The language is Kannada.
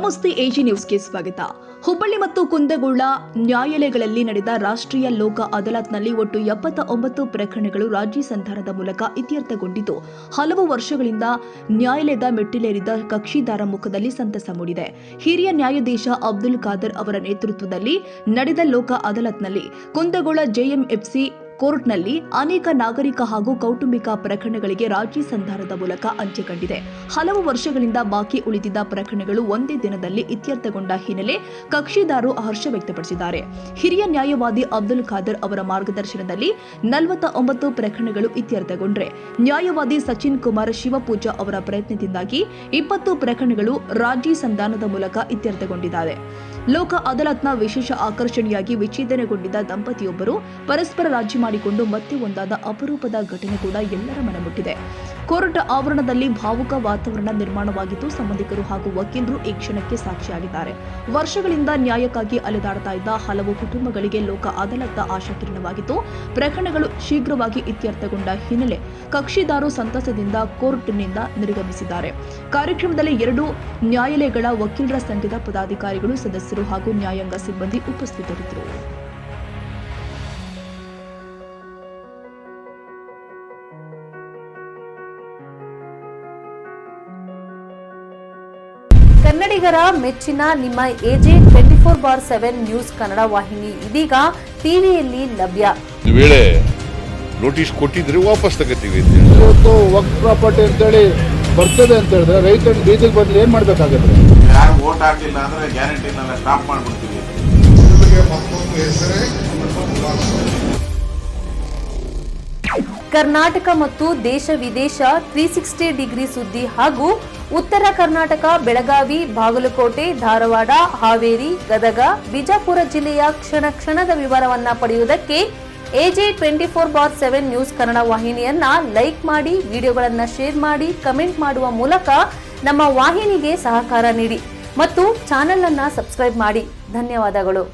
ನಮಸ್ತೆ ಎಜಿ ನ್ಯೂಸ್ಗೆ ಸ್ವಾಗತ. ಹುಬ್ಬಳ್ಳಿ ಮತ್ತು ಕುಂದಗೋಳ ನ್ಯಾಯಾಲಯಗಳಲ್ಲಿ ನಡೆದ ರಾಷ್ಟ್ರೀಯ ಲೋಕ ಅದಾಲತ್ನಲ್ಲಿ ಒಟ್ಟು 79 ಪ್ರಕರಣಗಳು ರಾಜಿ ಸಂಧಾನದ ಮೂಲಕ ಇತ್ಯರ್ಥಗೊಂಡಿದ್ದು, ಹಲವು ವರ್ಷಗಳಿಂದ ನ್ಯಾಯಾಲಯದ ಮೆಟ್ಟಿಲೇರಿದ ಕಕ್ಷಿದಾರ ಮುಖದಲ್ಲಿ ಸಂತಸ ಮೂಡಿದೆ. ಹಿರಿಯ ನ್ಯಾಯಾಧೀಶ ಅಬ್ದುಲ್ ಖಾದರ್ ಅವರ ನೇತೃತ್ವದಲ್ಲಿ ನಡೆದ ಲೋಕ ಅದಾಲತ್ನಲ್ಲಿ ಕುಂದಗೋಳ ಜೆಎಂಎಫ್ಸಿ ಕೋರ್ಟ್ನಲ್ಲಿ ಅನೇಕ ನಾಗರಿಕ ಹಾಗೂ ಕೌಟುಂಬಿಕ ಪ್ರಕರಣಗಳಿಗೆ ರಾಜಿ ಸಂಧಾನದ ಮೂಲಕ ಅಂತ್ಯ ಕಂಡಿದೆ. ಹಲವು ವರ್ಷಗಳಿಂದ ಬಾಕಿ ಉಳಿದಿದ್ದ ಪ್ರಕರಣಗಳು ಒಂದೇ ದಿನದಲ್ಲಿ ಇತ್ಯರ್ಥಗೊಂಡ ಹಿನ್ನೆಲೆ ಕಕ್ಷಿದಾರರು ಹರ್ಷ ವ್ಯಕ್ತಪಡಿಸಿದ್ದಾರೆ. ಹಿರಿಯ ನ್ಯಾಯವಾದಿ ಅಬ್ದುಲ್ ಖಾದರ್ ಅವರ ಮಾರ್ಗದರ್ಶನದಲ್ಲಿ 49 ಪ್ರಕರಣಗಳು ಇತ್ಯರ್ಥಗೊಂಡ್ರೆ, ನ್ಯಾಯವಾದಿ ಸಚಿನ್ ಕುಮಾರ್ ಶಿವಪೂಜಾ ಅವರ ಪ್ರಯತ್ನದಿಂದಾಗಿ 20 ಪ್ರಕರಣಗಳು ರಾಜಿ ಸಂಧಾನದ ಮೂಲಕ ಇತ್ಯರ್ಥಗೊಂಡಿದ್ದಾರೆ. ಲೋಕ ಅದಾಲತ್ನ ವಿಶೇಷ ಆಕರ್ಷಣೆಯಾಗಿ ವಿಚ್ಛೇದನಗೊಂಡಿದ್ದ ದಂಪತಿಯೊಬ್ಬರು ಪರಸ್ಪರ ರಾಜಿ ಮಾಡಿಕೊಂಡು ಮತ್ತೆ ಒಂದಾದ ಅಪರೂಪದ ಘಟನೆ ಕೂಡ ಎಲ್ಲರ ಮನಮುಟ್ಟಿದೆ. ಕೋರ್ಟ್ ಆವರಣದಲ್ಲಿ ಭಾವುಕ ವಾತಾವರಣ ನಿರ್ಮಾಣವಾಗಿದ್ದು, ಸಂಬಂಧಿಕರು ಹಾಗೂ ವಕೀಲರು ಈ ಕ್ಷಣಕ್ಕೆ ಸಾಕ್ಷಿಯಾಗಿದ್ದಾರೆ. ವರ್ಷಗಳಿಂದ ನ್ಯಾಯಕ್ಕಾಗಿ ಅಲೆದಾಡ್ತಾ ಇದ್ದ ಹಲವು ಕುಟುಂಬಗಳಿಗೆ ಲೋಕ ಅದಾಲತ್ ಆಶಾಕಿರಣವಾಗಿದ್ದು, ಪ್ರಕರಣಗಳು ಶೀಘ್ರವಾಗಿ ಇತ್ಯರ್ಥಗೊಂಡ ಹಿನ್ನೆಲೆ ಕಕ್ಷಿದಾರರು ಸಂತಸದಿಂದ ಕೋರ್ಟ್ನಿಂದ ನಿರ್ಗಮಿಸಿದ್ದಾರೆ. ಕಾರ್ಯಕ್ರಮದಲ್ಲಿ 2 ನ್ಯಾಯಾಲಯಗಳ ವಕೀಲರ ಸಂಘದ ಪದಾಧಿಕಾರಿಗಳು, ಸದಸ್ಯರು ಹಾಗೂ ನ್ಯಾಯಾಂಗ ಸಿಬ್ಬಂದಿ ಉಪಸ್ಥಿತರಿದ್ದರು. ಕನ್ನಡಿಗರ ಮೆಚ್ಚಿನ ನಿಮ್ಮ ಎಜೆ 24/7 ನ್ಯೂಸ್ ಕನ್ನಡ ವಾಹಿನಿ ಇದೀಗ ಟಿವಿಯಲ್ಲಿ ಲಭ್ಯ. ವೇಳೆ ನೋಟಿಸ್ ಕೊಟ್ಟಿದ್ರೆ ವಾಪಸ್ ತಗೋತೀವಿ. ಇವತ್ತು ವಕ್ಫ್ ಪ್ರಾಪರ್ಟಿ ಅಂತೇಳಿ ಬರ್ತದೆ ಅಂತ ಹೇಳಿದ್ರೆ ರೈತರು ಬೀದಿಗೆ ಬಂದ್ರೆ ಏನ್ ಮಾಡ್ಬೇಕಾಗುತ್ತೆ? ಯಾರು ವೋಟ್ ಹಾಕಿಲ್ಲ ಅಂದ್ರೆ ಗ್ಯಾರಂಟಿನೆಲ್ಲ ಸ್ಟಾಪ್ ಮಾಡ್ಬಿಡ್ತೀವಿ. ಕರ್ನಾಟಕ ಮತ್ತು ದೇಶ ವಿದೇಶ 360 ಡಿಗ್ರಿ ಸುದ್ದಿ ಹಾಗೂ ಉತ್ತರ ಕರ್ನಾಟಕ, ಬೆಳಗಾವಿ, ಬಾಗಲಕೋಟೆ, ಧಾರವಾಡ, ಹಾವೇರಿ, ಗದಗ, ಬಿಜಾಪುರ ಜಿಲ್ಲೆಯ ಕ್ಷಣ ಕ್ಷಣದ ವಿವರವನ್ನ ಪಡೆಯುವುದಕ್ಕೆ ಎಜೆ 24/7 ನ್ಯೂಸ್ ಕನ್ನಡ ವಾಹಿನಿಯನ್ನ ಲೈಕ್ ಮಾಡಿ, ವಿಡಿಯೋಗಳನ್ನ ಶೇರ್ ಮಾಡಿ, ಕಮೆಂಟ್ ಮಾಡುವ ಮೂಲಕ ನಮ್ಮ ವಾಹಿನಿಗೆ ಸಹಕಾರ ನೀಡಿ ಮತ್ತು ಚಾನೆಲ್ ಅನ್ನ ಸಬ್ಸ್ಕ್ರೈಬ್ ಮಾಡಿ. ಧನ್ಯವಾದಗಳು.